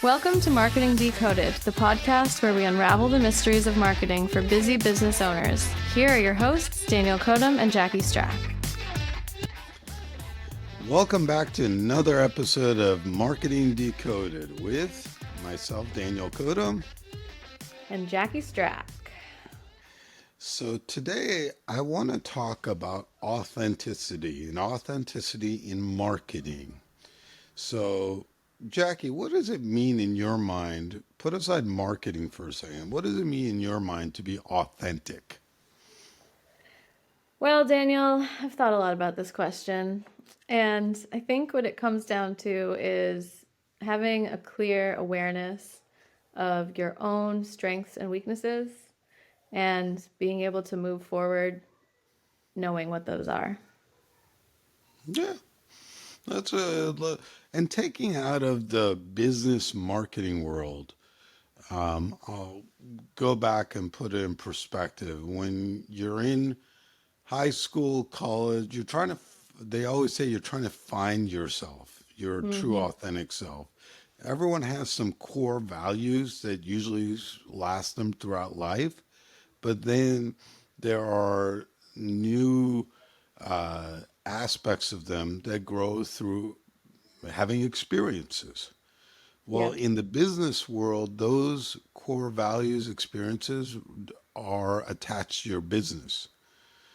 Welcome to Marketing Decoded, the podcast where we unravel the mysteries of marketing for busy business owners. Here are your hosts, D-Kode and Jackie Strack. Welcome back to another episode of Marketing Decoded with myself, D-Kode. And Jackie Strack. So today I want to talk about authenticity in marketing. So Jackie, what does it mean in your mind? Put aside marketing for a second. What does it mean in your mind to be authentic? Well, Daniel, I've thought a lot about this question. And I think what it comes down to is having a clear awareness of your own strengths and weaknesses and being able to move forward knowing what those are. Yeah, and taking out of the business marketing world, I'll go back and put it in perspective. When you're in high school, college, they always say you're trying to find yourself, your true Mm-hmm. authentic self. Everyone has some core values that usually last them throughout life, but then there are new aspects of them that grow through having experiences. Well, Yep. in the business world, those core values, experiences are attached to your business.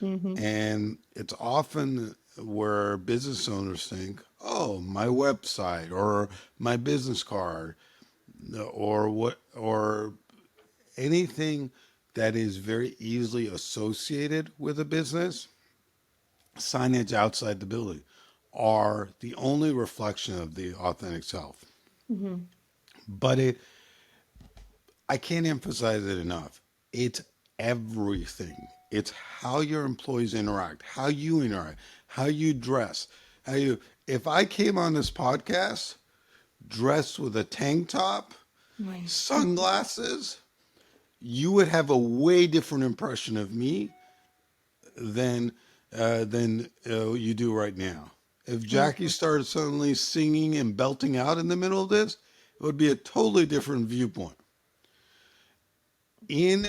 Mm-hmm. And it's often where business owners think, oh, my website or my business card or anything that is very easily associated with a business, signage outside the building, are the only reflection of the authentic self. Mm-hmm. But I can't emphasize it enough. It's everything. It's how your employees interact, how you dress, how you. If I came on this podcast dressed with a tank top, Right. sunglasses, you would have a way different impression of me than you do right now. If Jackie Mm-hmm. started suddenly singing and belting out in the middle of this, it would be a totally different viewpoint. In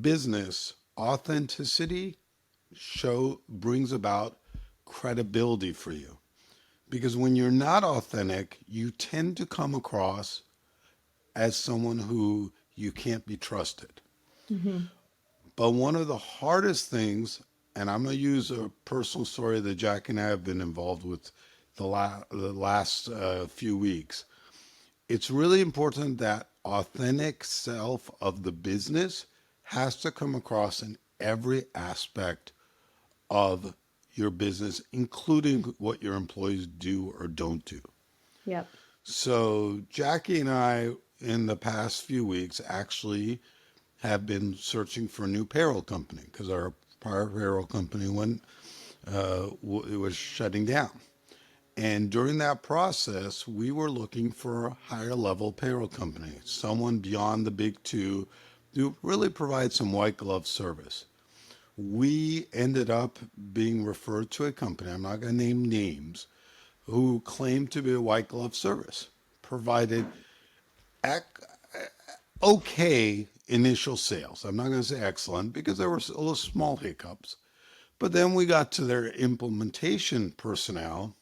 business, authenticity show brings about credibility for you. Because when you're not authentic, you tend to come across as someone who you can't be trusted. Mm-hmm. But one of the hardest things, and I'm going to use a personal story that Jack and I have been involved with the last few weeks. It's really important that authentic self of the business has to come across in every aspect of your business, including what your employees do or don't do. Yep. So, Jackie and I, in the past few weeks, actually have been searching for a new payroll company because our prior payroll company it was shutting down. And during that process, we were looking for a higher level payroll company, someone beyond the big two who really provide some white glove service. We ended up being referred to a company, I'm not going to name names, who claimed to be a white glove service, provided ac- okay initial sales. I'm not going to say excellent because there were a little small hiccups. But then we got to their implementation personnel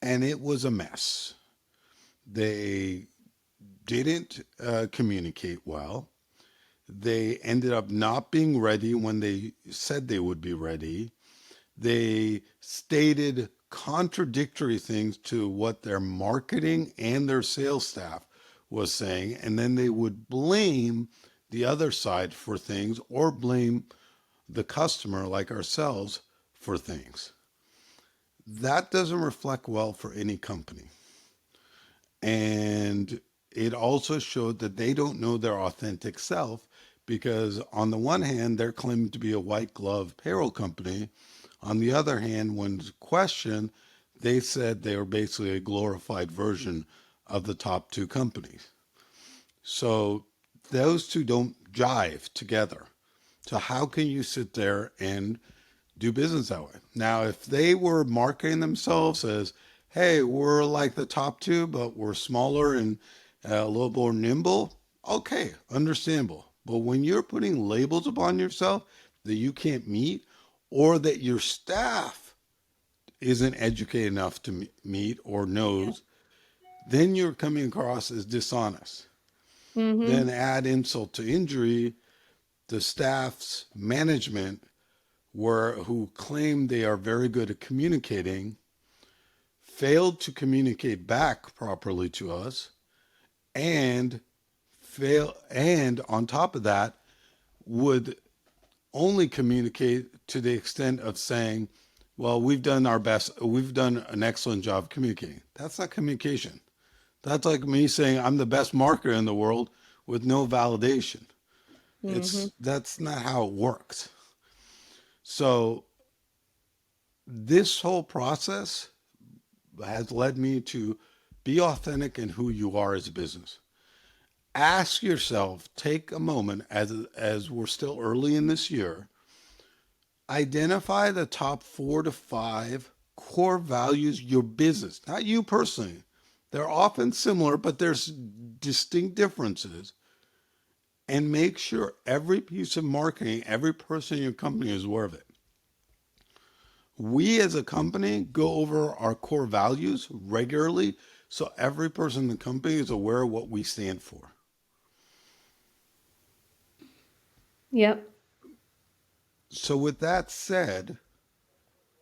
and it was a mess. They didn't communicate well. They ended up not being ready when they said they would be ready. They stated contradictory things to what their marketing and their sales staff was saying, and then they would blame the other side for things or blame the customer, like ourselves, for things. That doesn't reflect well for any company. And it also showed that they don't know their authentic self because, on the one hand, they're claiming to be a white glove payroll company. On the other hand, when questioned, they said they were basically a glorified version of the top two companies. So those two don't jive together. So, how can you sit there and do business that way? Now, if they were marketing themselves as, hey, we're like the top two, but we're smaller a little more nimble, okay, understandable. But when you're putting labels upon yourself that you can't meet, or that your staff isn't educated enough to meet or Yeah. knows, then you're coming across as dishonest. Mm-hmm. Then add insult to injury, the staff's management who claim they are very good at communicating failed to communicate back properly to us, and on top of that would only communicate to the extent of saying, well, we've done our best, we've done an excellent job communicating. That's not communication. That's like me saying I'm the best marketer in the world with no validation. Mm-hmm. That's not how it works. So this whole process has led me to be authentic in who you are as a business. Ask yourself, take a moment as we're still early in this year, identify the top 4 to 5 core values your business, not you personally. They're often similar, but there's distinct differences. And make sure every piece of marketing, every person in your company is aware of it. We as a company go over our core values regularly so every person in the company is aware of what we stand for. Yep. So, with that said,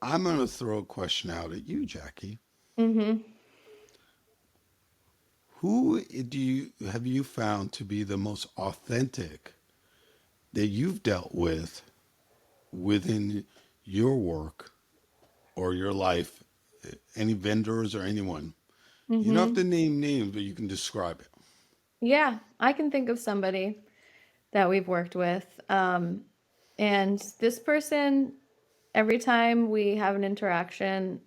I'm going to throw a question out at you, Jackie. Mm-hmm. Who do you have you found to be the most authentic that you've dealt with within your work or your life? Any vendors or anyone? You don't have Mm-hmm. to name names, but you can describe it. Yeah, I can think of somebody that we've worked with. And this person, every time we have an interaction,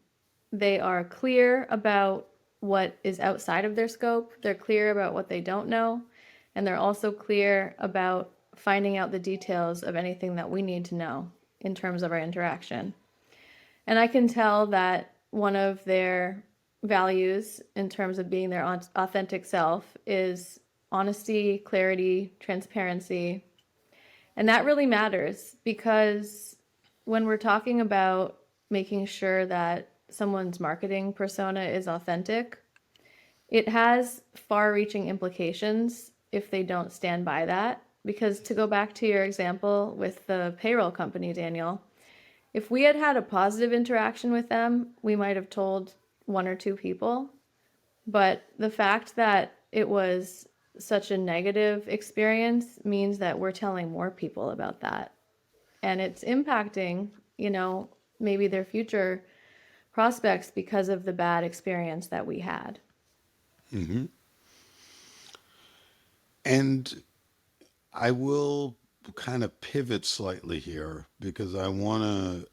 they are clear about what is outside of their scope. They're clear about what they don't know. And they're also clear about finding out the details of anything that we need to know in terms of our interaction. And I can tell that one of their values in terms of being their authentic self is honesty, clarity, transparency. And that really matters because when we're talking about making sure that someone's marketing persona is authentic, it has far reaching implications if they don't stand by that. Because to go back to your example with the payroll company, Daniel, if we had had a positive interaction with them, we might have told 1 or 2 people. But the fact that it was such a negative experience means that we're telling more people about that. And it's impacting, maybe their future prospects because of the bad experience that we had. Hmm. And I will kind of pivot slightly here because I want to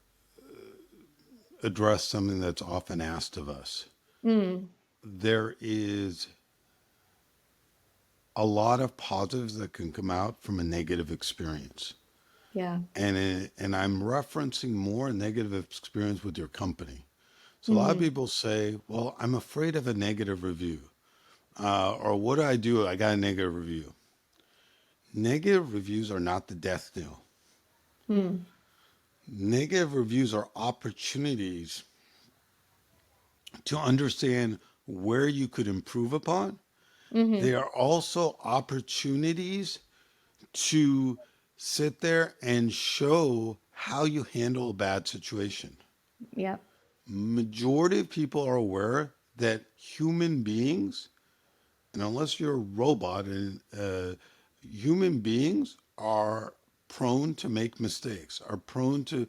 address something that's often asked of us. Mm, There is a lot of positives that can come out from a negative experience. yeah. And I'm referencing more a negative experience with your company. So a lot of Mm-hmm. people say, well, I'm afraid of a negative review. Or what do I do? I got a negative review. Negative reviews are not the death knell. Mm, Negative reviews are opportunities to understand where you could improve upon. mm-hmm. They are also opportunities to sit there and show how you handle a bad situation. Yep. Majority of people are aware that human beings, and unless you're a robot, and human beings are prone to make mistakes, are prone to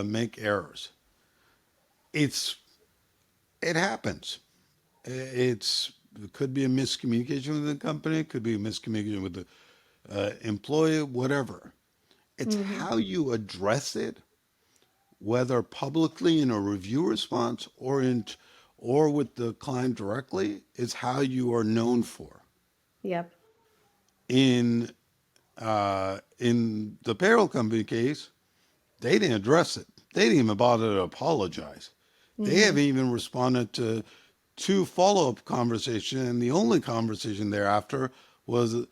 make errors. It's it happens. It could be a miscommunication with the company, it could be a miscommunication with the employee, whatever. It's Mm-hmm. how you address it, whether publicly in a review response or with the client directly, is how you are known for. Yep. In in the payroll company case, they didn't address it. They didn't even bother to apologize. They Mm-hmm. haven't even responded two follow-up conversation, and the only conversation thereafter was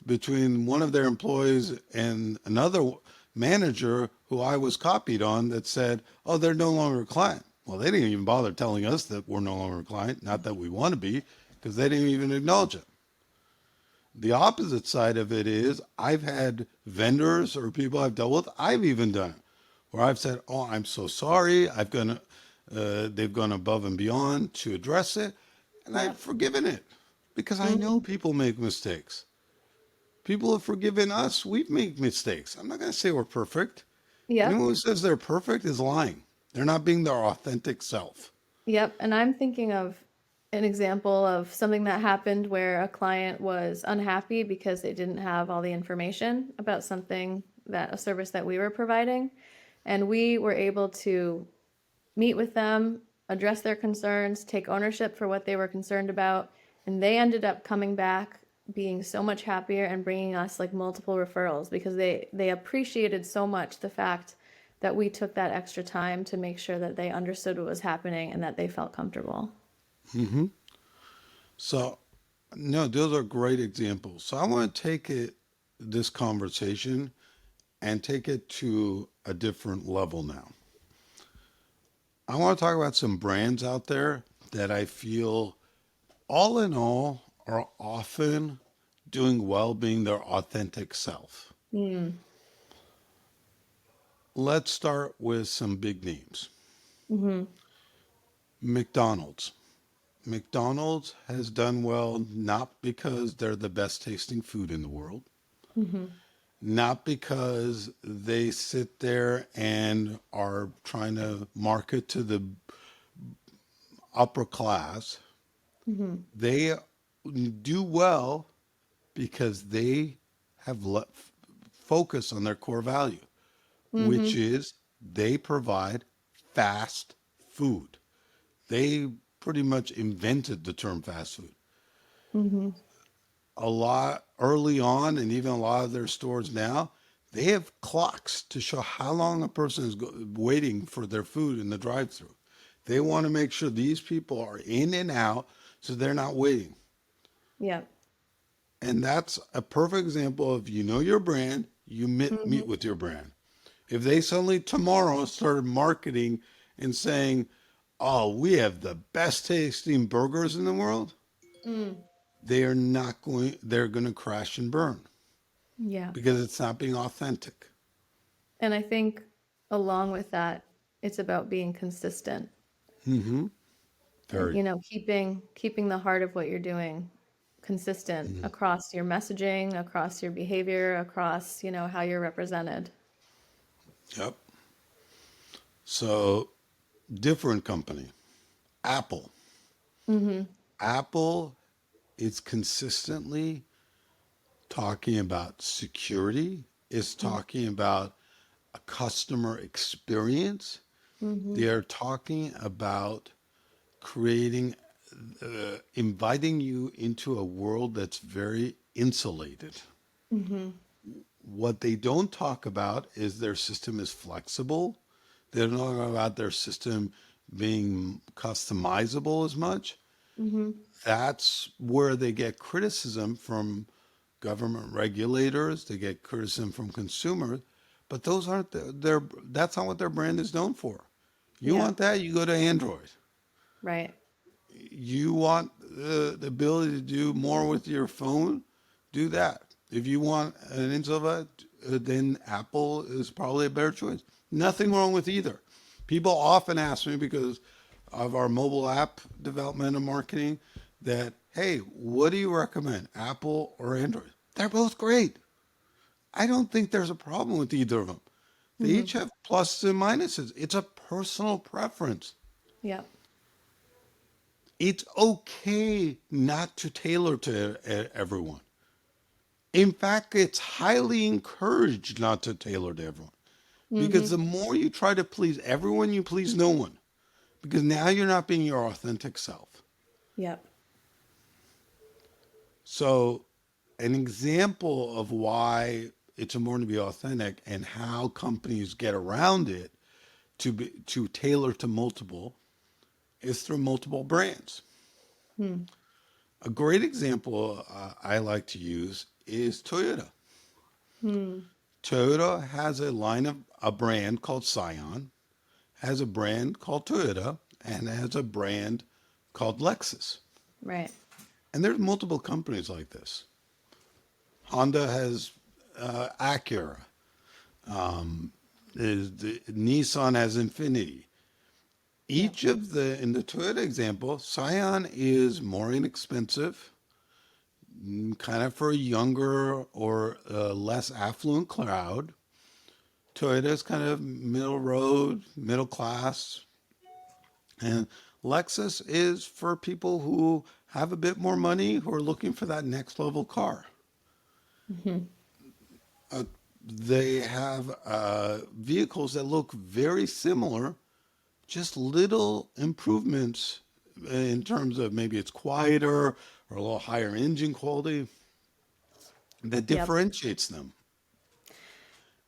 between one of their employees and another manager who I was copied on that said, "Oh, they're no longer a client." Well, they didn't even bother telling us that we're no longer a client, not that we want to be, because they didn't even acknowledge it. The opposite side of it is I've had vendors or people I've dealt with, I've even done it, where I've said, "Oh, I'm so sorry. They've gone above and beyond to address it, and I've Yep. forgiven it because I know Hmm. people make mistakes. People have forgiven us. We've made mistakes. I'm not going to say we're perfect. Yep. Anyone who says they're perfect is lying. They're not being their authentic self." Yep. And I'm thinking of an example of something that happened where a client was unhappy because they didn't have all the information about something that a service that we were providing. And we were able to meet with them, address their concerns, take ownership for what they were concerned about. And they ended up coming back being so much happier and bringing us like multiple referrals because they appreciated so much the fact that we took that extra time to make sure that they understood what was happening and that they felt comfortable. Hmm. So, no, those are great examples. So I want to take this conversation and take it to a different level now. I want to talk about some brands out there that I feel, all in all, are often doing well being their authentic self. Mm. Let's start with some big names. Mm-hmm. McDonald's. McDonald's has done well not because they're the best tasting food in the world, Mm-hmm. not because they sit there and are trying to market to the upper class. Mm-hmm. They do well because they have focus on their core value, which Mm-hmm. is they provide fast food. They pretty much invented the term fast food. Mm-hmm. A lot early on, and even a lot of their stores now, they have clocks to show how long a person is waiting for their food in the drive-through. They want to make sure these people are in and out so they're not waiting. Yep. And that's a perfect example of you know your brand, you meet Mm-hmm. with your brand. If they suddenly tomorrow started marketing and saying, "Oh, we have the best tasting burgers in the world," Mm. they're going to crash and burn Yeah. because it's not being authentic. And I think along with that, it's about being consistent. Hmm. Like, Very. keeping the heart of what you're doing consistent Mhm. across your messaging, across your behavior, across, how you're represented. Yep. So, different company, Apple. Mm-hmm. Apple is consistently talking about security, is talking about a customer experience. Mm-hmm. They are talking about creating, inviting you into a world that's very insulated. Mm-hmm. What they don't talk about is their system is flexible. They don't talk about their system being customizable as much. Mm-hmm. That's where they get criticism from government regulators. They get criticism from consumers, but those aren't their. That's not what their brand is known for. You Yeah. want that? You go to Android. Right. You want the ability to do more with your phone? Do that. If you want an introvert, then Apple is probably a better choice. Nothing wrong with either. People often ask me because of our mobile app development and marketing that, hey, what do you recommend, Apple or Android? They're both great. I don't think there's a problem with either of them. They Mm-hmm. each have pluses and minuses. It's a personal preference. Yeah. It's okay not to tailor to everyone. In fact, it's highly encouraged not to tailor to everyone because Mm-hmm. the more you try to please everyone, you please no one because now you're not being your authentic self. Yep. So, an example of why it's important to be authentic and how companies get around it to tailor to multiple is through multiple brands. Hmm. A great example I like to use is Toyota. Hmm. Toyota has a brand called Scion, has a brand called Toyota, and has a brand called Lexus. Right. And there's multiple companies like this. Honda has Acura. Nissan has Infinity. Yep. Each of in the Toyota example, Scion is more inexpensive, kind of for a younger or less affluent crowd. Toyota is kind of middle road, middle class, and Lexus is for people who have a bit more money who are looking for that next level car. Hmm. Uh, they have vehicles that look very similar, just little improvements in terms of maybe it's quieter or a little higher engine quality that Yep. differentiates them. And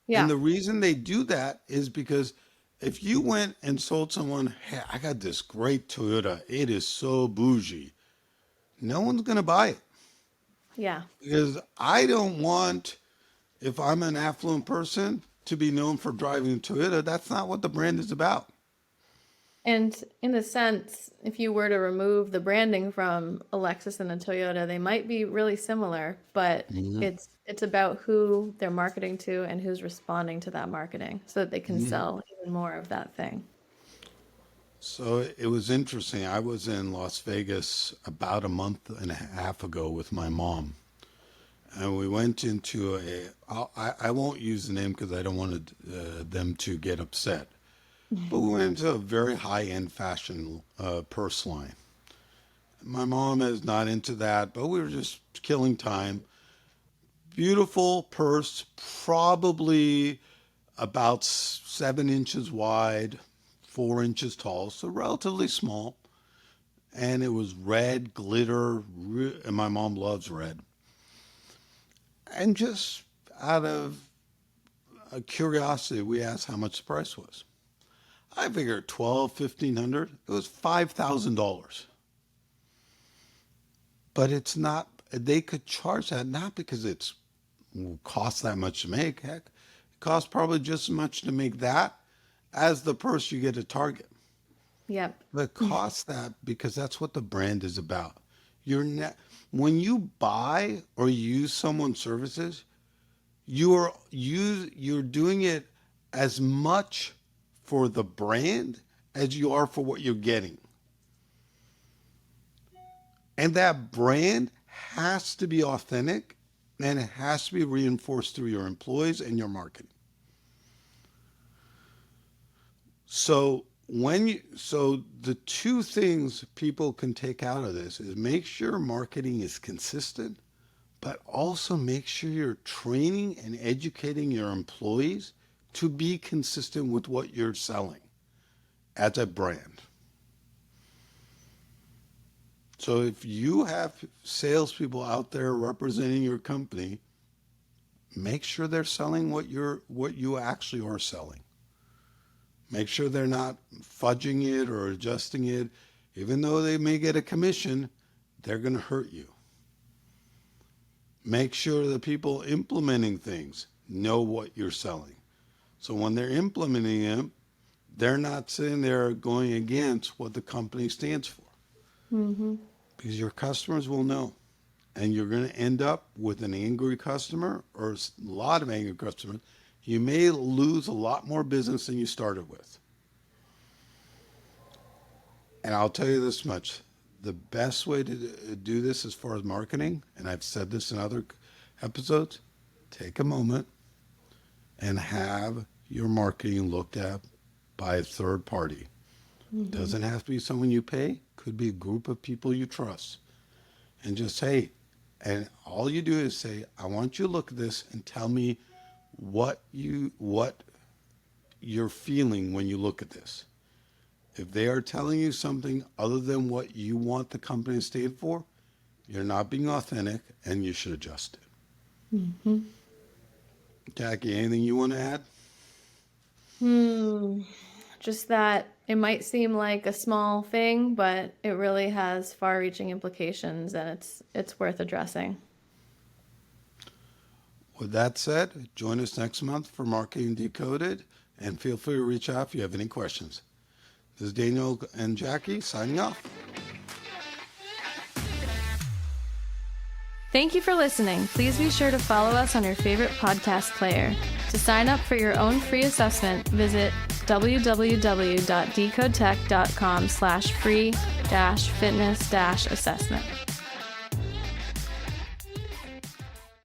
Yeah. the reason they do that is because if you went and sold someone, hey, I got this great Toyota, it is so bougie, no one's going to buy it. Yeah. Because I don't want, if I'm an affluent person, to be known for driving a Toyota. That's not what the brand is about. And in a sense, if you were to remove the branding from a Lexus and a Toyota, they might be really similar, but Mhm. it's about who they're marketing to and who's responding to that marketing so that they can Mhm. sell even more of that thing. So it was interesting. I was in Las Vegas about a month and a half ago with my mom, and we went into I won't use the name because I don't want them to get upset, but we went into a very high-end fashion purse line. My mom is not into that, but we were just killing time. Beautiful purse, probably about 7 inches wide, 4 inches tall, so relatively small. And it was red glitter, and my mom loves red. And just out of curiosity, we asked how much the price was. I figured 12, 1500. It was $5,000. But it's not. They could charge that not because it's costs that much to make. Heck, it costs probably just as much to make that as the purse you get at Target. Yep. But it costs that because that's what the brand is about. You're not, when you buy or use someone's services, you're doing it as much for the brand as you are for what you're getting. And that brand has to be authentic and it has to be reinforced through your employees and your marketing. So the two things people can take out of this is make sure marketing is consistent, but also make sure you're training and educating your employees to be consistent with what you're selling as a brand. So if you have salespeople out there representing your company, make sure they're selling what you actually are selling. Make sure they're not fudging it or adjusting it. Even though they may get a commission, they're going to hurt you. Make sure the people implementing things know what you're selling. So when they're implementing it, they're not sitting there going against what the company stands for Hmm. because your customers will know. And you're going to end up with an angry customer or a lot of angry customers. You may lose a lot more business than you started with. And I'll tell you this much, the best way to do this as far as marketing, and I've said this in other episodes, take a moment and have your marketing looked at by a third party. Hmm. Doesn't have to be someone you pay, could be a group of people you trust. And just say, and all you do is say, I want you to look at this and tell me what you're feeling when you look at this. If they are telling you something other than what you want the company to stand for, you're not being authentic and you should adjust it. Hmm. Jackie, anything you want to add? Hmm. Just that it might seem like a small thing, but it really has far-reaching implications, and it's worth addressing. With that said, join us next month for Marketing Decoded, and feel free to reach out if you have any questions. This is Daniel and Jackie signing off. Thank you for listening. Please be sure to follow us on your favorite podcast player. To sign up for your own free assessment, visit www.decodetech.com/free-fitness-assessment.